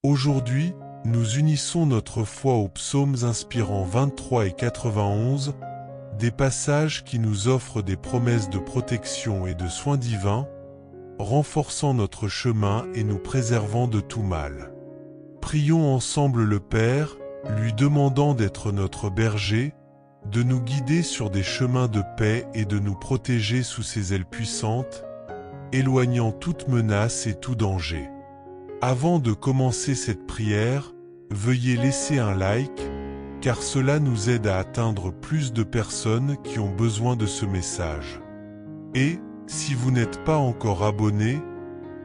Aujourd'hui, nous unissons notre foi aux psaumes inspirants 23 et 91, des passages qui nous offrent des promesses de protection et de soins divins, renforçant notre chemin et nous préservant de tout mal. Prions ensemble le Père, lui demandant d'être notre berger, de nous guider sur des chemins de paix et de nous protéger sous ses ailes puissantes, éloignant toute menace et tout danger. Avant de commencer cette prière, veuillez laisser un like, car cela nous aide à atteindre plus de personnes qui ont besoin de ce message. Et, si vous n'êtes pas encore abonné,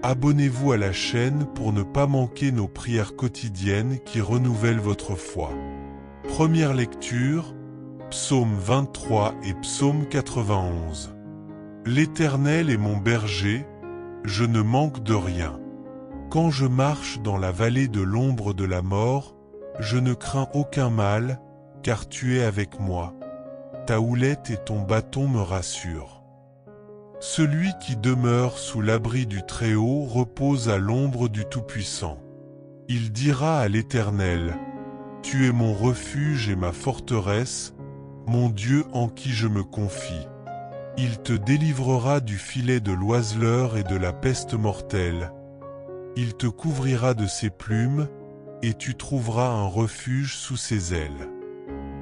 abonnez-vous à la chaîne pour ne pas manquer nos prières quotidiennes qui renouvellent votre foi. Première lecture, Psaume 23 et Psaume 91. L'Éternel est mon berger, je ne manque de rien. Quand je marche dans la vallée de l'ombre de la mort, je ne crains aucun mal, car tu es avec moi. Ta houlette et ton bâton me rassurent. Celui qui demeure sous l'abri du Très-Haut repose à l'ombre du Tout-Puissant. Il dira à l'Éternel, « Tu es mon refuge et ma forteresse, mon Dieu en qui je me confie. Il te délivrera du filet de l'oiseleur et de la peste mortelle. Il te couvrira de ses plumes, et tu trouveras un refuge sous ses ailes. »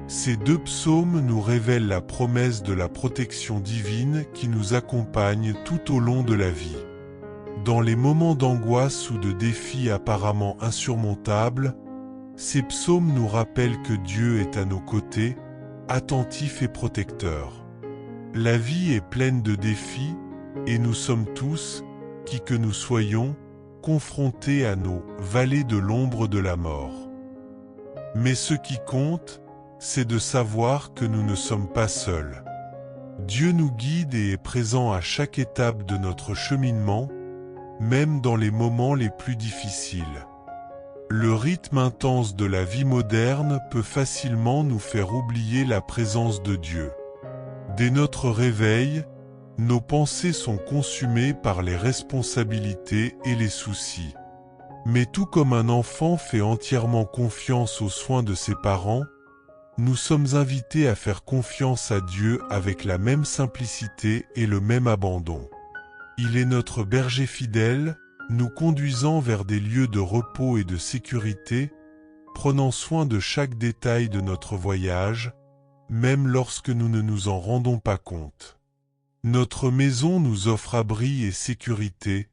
Ces deux psaumes nous révèlent la promesse de la protection divine qui nous accompagne tout au long de la vie. Dans les moments d'angoisse ou de défis apparemment insurmontables, ces psaumes nous rappellent que Dieu est à nos côtés, attentif et protecteur. La vie est pleine de défis, et nous sommes tous, qui que nous soyons, confrontés à nos vallées de l'ombre de la mort. Mais ce qui compte, c'est de savoir que nous ne sommes pas seuls. Dieu nous guide et est présent à chaque étape de notre cheminement, même dans les moments les plus difficiles. Le rythme intense de la vie moderne peut facilement nous faire oublier la présence de Dieu. Dès notre réveil, nos pensées sont consumées par les responsabilités et les soucis. Mais tout comme un enfant fait entièrement confiance aux soins de ses parents, nous sommes invités à faire confiance à Dieu avec la même simplicité et le même abandon. Il est notre berger fidèle, nous conduisant vers des lieux de repos et de sécurité, prenant soin de chaque détail de notre voyage, même lorsque nous ne nous en rendons pas compte. Notre maison nous offre abri et sécurité.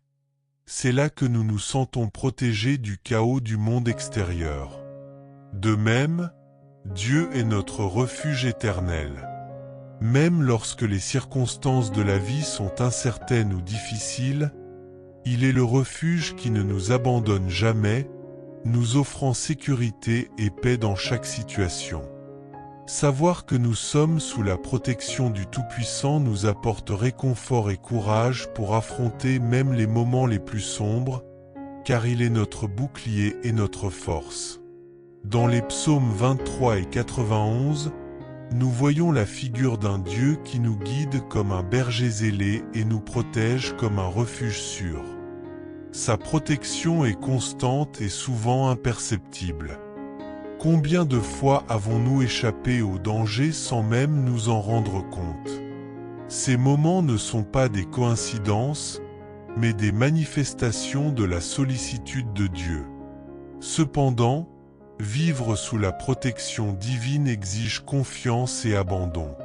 C'est là que nous nous sentons protégés du chaos du monde extérieur. De même, Dieu est notre refuge éternel. Même lorsque les circonstances de la vie sont incertaines ou difficiles, il est le refuge qui ne nous abandonne jamais, nous offrant sécurité et paix dans chaque situation. Savoir que nous sommes sous la protection du Tout-Puissant nous apporte réconfort et courage pour affronter même les moments les plus sombres, car il est notre bouclier et notre force. Dans les psaumes 23 et 91, nous voyons la figure d'un Dieu qui nous guide comme un berger zélé et nous protège comme un refuge sûr. Sa protection est constante et souvent imperceptible. Combien de fois avons-nous échappé au danger sans même nous en rendre compte? Ces moments ne sont pas des coïncidences, mais des manifestations de la sollicitude de Dieu. Cependant, vivre sous la protection divine exige confiance et abandon.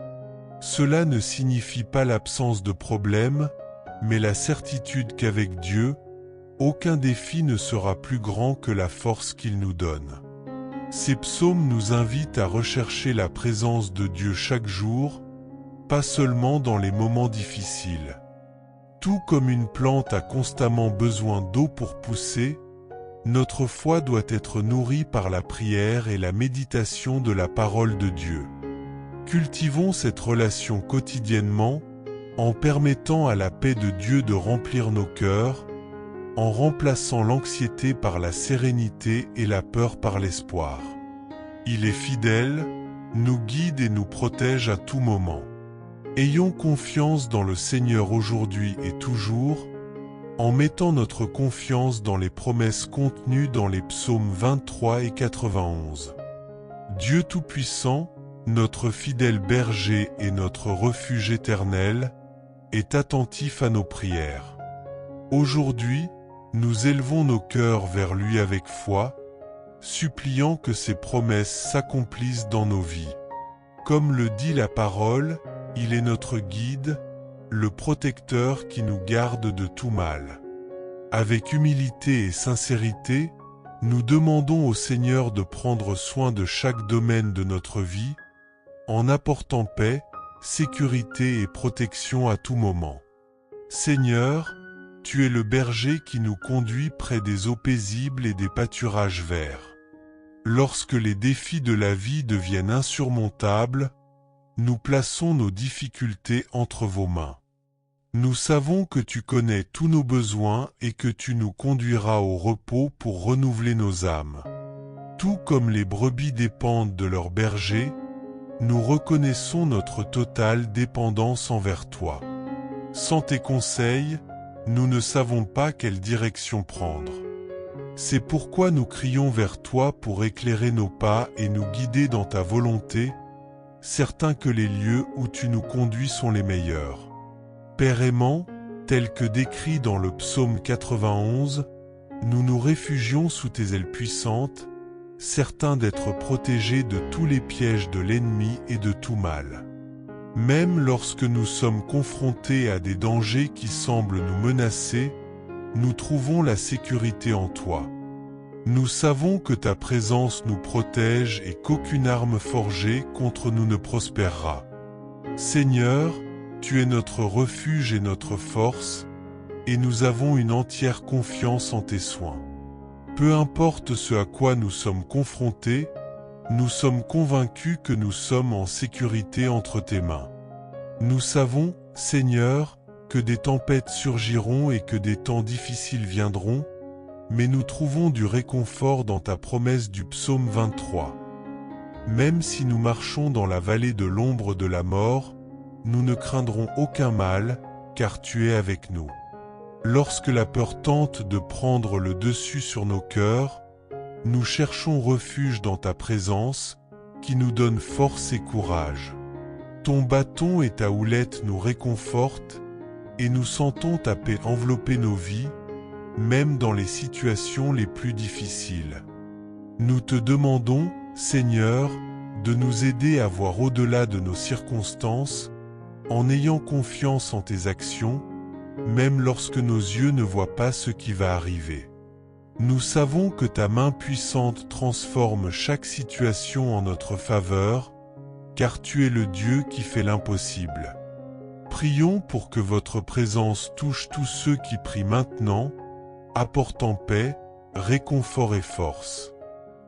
Cela ne signifie pas l'absence de problèmes, mais la certitude qu'avec Dieu, aucun défi ne sera plus grand que la force qu'il nous donne. Ces psaumes nous invitent à rechercher la présence de Dieu chaque jour, pas seulement dans les moments difficiles. Tout comme une plante a constamment besoin d'eau pour pousser, notre foi doit être nourrie par la prière et la méditation de la parole de Dieu. Cultivons cette relation quotidiennement, en permettant à la paix de Dieu de remplir nos cœurs, en remplaçant l'anxiété par la sérénité et la peur par l'espoir. Il est fidèle, nous guide et nous protège à tout moment. Ayons confiance dans le Seigneur aujourd'hui et toujours, en mettant notre confiance dans les promesses contenues dans les psaumes 23 et 91. Dieu Tout-Puissant, notre fidèle berger et notre refuge éternel, est attentif à nos prières. Aujourd'hui, nous élevons nos cœurs vers lui avec foi, suppliant que ses promesses s'accomplissent dans nos vies. Comme le dit la parole, il est notre guide, le protecteur qui nous garde de tout mal. Avec humilité et sincérité, nous demandons au Seigneur de prendre soin de chaque domaine de notre vie, en apportant paix, sécurité et protection à tout moment. Seigneur, tu es le berger qui nous conduit près des eaux paisibles et des pâturages verts. Lorsque les défis de la vie deviennent insurmontables, nous plaçons nos difficultés entre vos mains. Nous savons que tu connais tous nos besoins et que tu nous conduiras au repos pour renouveler nos âmes. Tout comme les brebis dépendent de leur berger, nous reconnaissons notre totale dépendance envers toi. Sans tes conseils, nous ne savons pas quelle direction prendre. C'est pourquoi nous crions vers toi pour éclairer nos pas et nous guider dans ta volonté, certains que les lieux où tu nous conduis sont les meilleurs. Père aimant, tel que décrit dans le psaume 91, nous nous réfugions sous tes ailes puissantes, certains d'être protégés de tous les pièges de l'ennemi et de tout mal. Même lorsque nous sommes confrontés à des dangers qui semblent nous menacer, nous trouvons la sécurité en toi. Nous savons que ta présence nous protège et qu'aucune arme forgée contre nous ne prospérera. Seigneur, tu es notre refuge et notre force, et nous avons une entière confiance en tes soins. Peu importe ce à quoi nous sommes confrontés, nous sommes convaincus que nous sommes en sécurité entre tes mains. Nous savons, Seigneur, que des tempêtes surgiront et que des temps difficiles viendront, mais nous trouvons du réconfort dans ta promesse du psaume 23. Même si nous marchons dans la vallée de l'ombre de la mort, nous ne craindrons aucun mal, car tu es avec nous. Lorsque la peur tente de prendre le dessus sur nos cœurs, nous cherchons refuge dans ta présence, qui nous donne force et courage. Ton bâton et ta houlette nous réconfortent, et nous sentons ta paix envelopper nos vies, même dans les situations les plus difficiles. Nous te demandons, Seigneur, de nous aider à voir au-delà de nos circonstances, en ayant confiance en tes actions, même lorsque nos yeux ne voient pas ce qui va arriver. Nous savons que ta main puissante transforme chaque situation en notre faveur, car tu es le Dieu qui fait l'impossible. Prions pour que votre présence touche tous ceux qui prient maintenant, apportant paix, réconfort et force.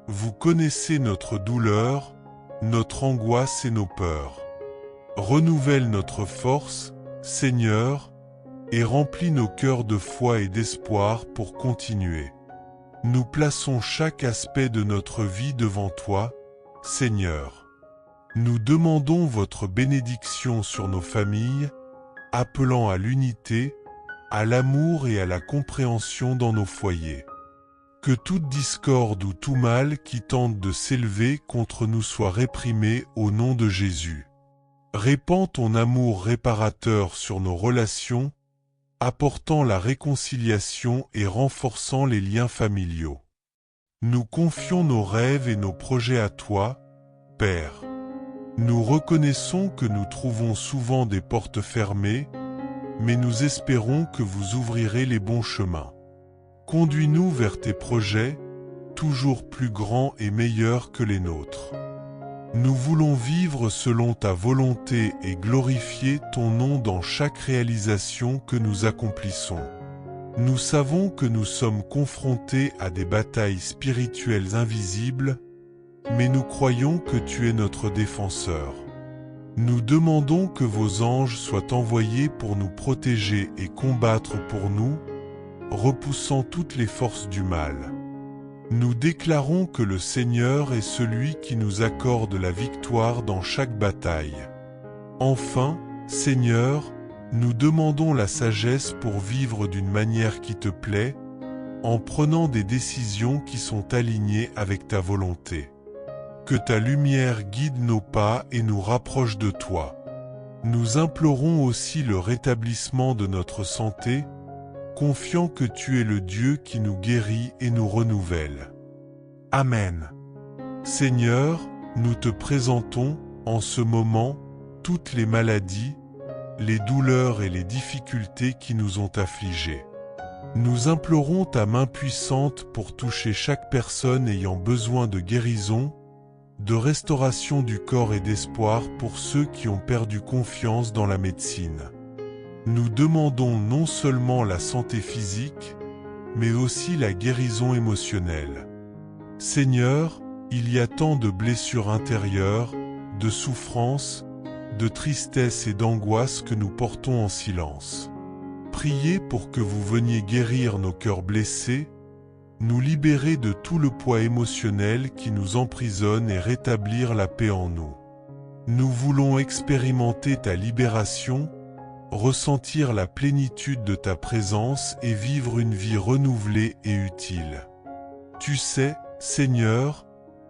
Vous connaissez notre douleur, notre angoisse et nos peurs. Renouvelle notre force, Seigneur, et remplis nos cœurs de foi et d'espoir pour continuer. Nous plaçons chaque aspect de notre vie devant toi, Seigneur. Nous demandons votre bénédiction sur nos familles, appelant à l'unité, à l'amour et à la compréhension dans nos foyers. Que toute discorde ou tout mal qui tente de s'élever contre nous soit réprimé au nom de Jésus. Répands ton amour réparateur sur nos relations, apportant la réconciliation et renforçant les liens familiaux. Nous confions nos rêves et nos projets à toi, Père. Nous reconnaissons que nous trouvons souvent des portes fermées, mais nous espérons que vous ouvrirez les bons chemins. Conduis-nous vers tes projets, toujours plus grands et meilleurs que les nôtres. Nous voulons vivre selon ta volonté et glorifier ton nom dans chaque réalisation que nous accomplissons. Nous savons que nous sommes confrontés à des batailles spirituelles invisibles, mais nous croyons que tu es notre défenseur. Nous demandons que vos anges soient envoyés pour nous protéger et combattre pour nous, repoussant toutes les forces du mal. Nous déclarons que le Seigneur est celui qui nous accorde la victoire dans chaque bataille. Enfin, Seigneur, Nous demandons la sagesse pour vivre d'une manière qui te plaît, en prenant des décisions qui sont alignées avec ta volonté. Que ta lumière guide nos pas et nous rapproche de toi. Nous implorons aussi le rétablissement de notre santé, confiant que tu es le Dieu qui nous guérit et nous renouvelle. Amen. Seigneur, nous te présentons, en ce moment, toutes les maladies, les douleurs et les difficultés qui nous ont affligés. Nous implorons ta main puissante pour toucher chaque personne ayant besoin de guérison, de restauration du corps et d'espoir pour ceux qui ont perdu confiance dans la médecine. Nous demandons non seulement la santé physique, mais aussi la guérison émotionnelle. Seigneur, il y a tant de blessures intérieures, de souffrances, de tristesse et d'angoisse que nous portons en silence. Priez pour que vous veniez guérir nos cœurs blessés, nous libérer de tout le poids émotionnel qui nous emprisonne et rétablir la paix en nous. Nous voulons expérimenter ta libération, ressentir la plénitude de ta présence et vivre une vie renouvelée et utile. Tu sais, Seigneur,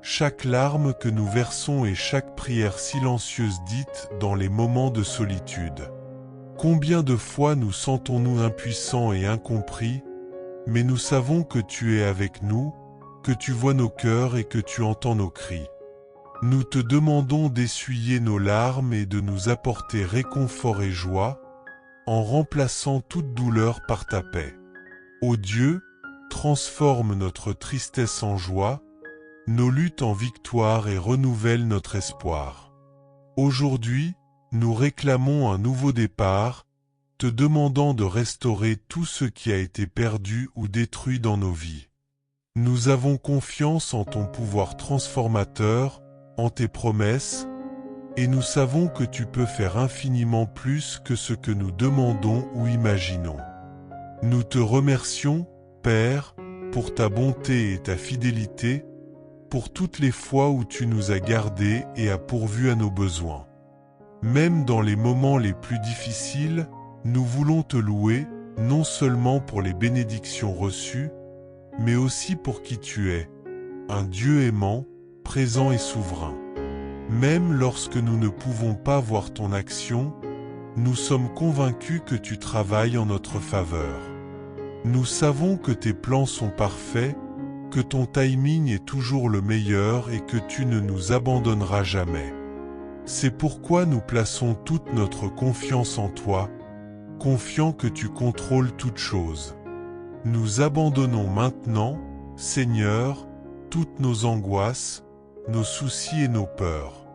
chaque larme que nous versons et chaque prière silencieuse dite dans les moments de solitude. Combien de fois nous sentons-nous impuissants et incompris, mais nous savons que tu es avec nous, que tu vois nos cœurs et que tu entends nos cris. Nous te demandons d'essuyer nos larmes et de nous apporter réconfort et joie, en remplaçant toute douleur par ta paix. Ô Dieu, transforme notre tristesse en joie, nos luttes en victoire et renouvelle notre espoir. Aujourd'hui, nous réclamons un nouveau départ, te demandant de restaurer tout ce qui a été perdu ou détruit dans nos vies. Nous avons confiance en ton pouvoir transformateur, en tes promesses, et nous savons que tu peux faire infiniment plus que ce que nous demandons ou imaginons. Nous te remercions, Père, pour ta bonté et ta fidélité, pour toutes les fois où tu nous as gardés et as pourvu à nos besoins. Même dans les moments les plus difficiles, nous voulons te louer, non seulement pour les bénédictions reçues, mais aussi pour qui tu es, un Dieu aimant, présent et souverain. Même lorsque nous ne pouvons pas voir ton action, nous sommes convaincus que tu travailles en notre faveur. Nous savons que tes plans sont parfaits, que ton timing est toujours le meilleur et que tu ne nous abandonneras jamais. C'est pourquoi nous plaçons toute notre confiance en toi, confiants que tu contrôles toutes choses. Nous abandonnons maintenant, Seigneur, toutes nos angoisses, nos soucis et nos peurs.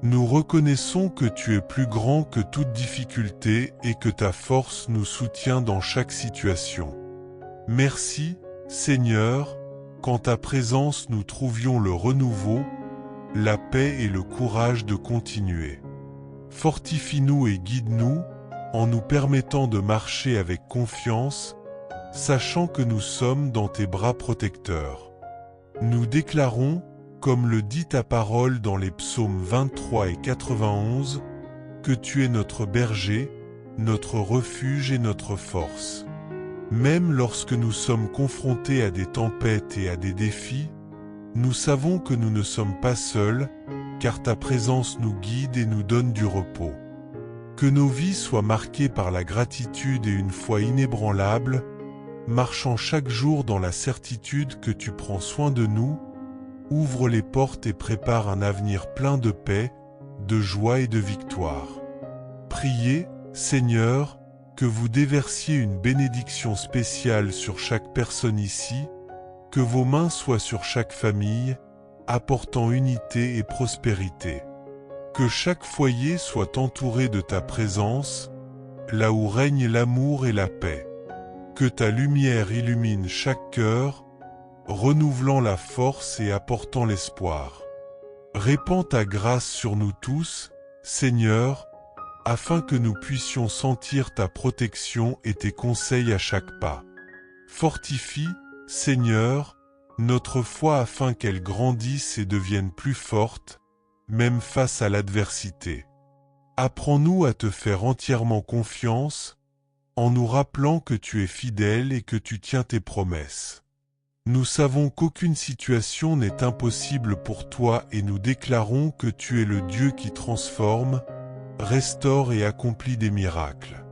Nous reconnaissons que tu es plus grand que toute difficulté et que ta force nous soutient dans chaque situation. Merci, Seigneur, qu'en ta présence nous trouvions le renouveau, la paix et le courage de continuer. Fortifie-nous et guide-nous, en nous permettant de marcher avec confiance, sachant que nous sommes dans tes bras protecteurs. Nous déclarons, comme le dit ta parole dans les psaumes 23 et 91, que tu es notre berger, notre refuge et notre force. Même lorsque nous sommes confrontés à des tempêtes et à des défis, nous savons que nous ne sommes pas seuls, car ta présence nous guide et nous donne du repos. Que nos vies soient marquées par la gratitude et une foi inébranlable, marchant chaque jour dans la certitude que tu prends soin de nous, ouvre les portes et prépare un avenir plein de paix, de joie et de victoire. Priez, Seigneur, que vous déversiez une bénédiction spéciale sur chaque personne ici, que vos mains soient sur chaque famille, apportant unité et prospérité. Que chaque foyer soit entouré de ta présence, là où règne l'amour et la paix. Que ta lumière illumine chaque cœur, renouvelant la force et apportant l'espoir. Répands ta grâce sur nous tous, Seigneur, afin que nous puissions sentir ta protection et tes conseils à chaque pas. Fortifie, Seigneur, notre foi afin qu'elle grandisse et devienne plus forte, même face à l'adversité. Apprends-nous à te faire entièrement confiance, en nous rappelant que tu es fidèle et que tu tiens tes promesses. Nous savons qu'aucune situation n'est impossible pour toi et nous déclarons que tu es le Dieu qui transforme, restaure et accomplit des miracles.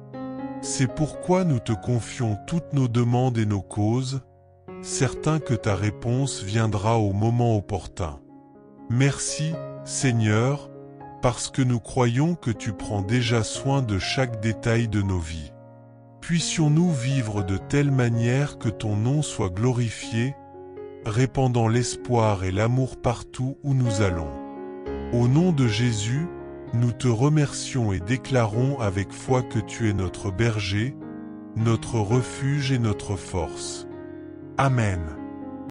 C'est pourquoi nous te confions toutes nos demandes et nos causes, certains que ta réponse viendra au moment opportun. Merci, Seigneur, parce que nous croyons que tu prends déjà soin de chaque détail de nos vies. Puissions-nous vivre de telle manière que ton nom soit glorifié, répandant l'espoir et l'amour partout où nous allons. Au nom de Jésus, nous te remercions et déclarons avec foi que tu es notre berger, notre refuge et notre force. Amen.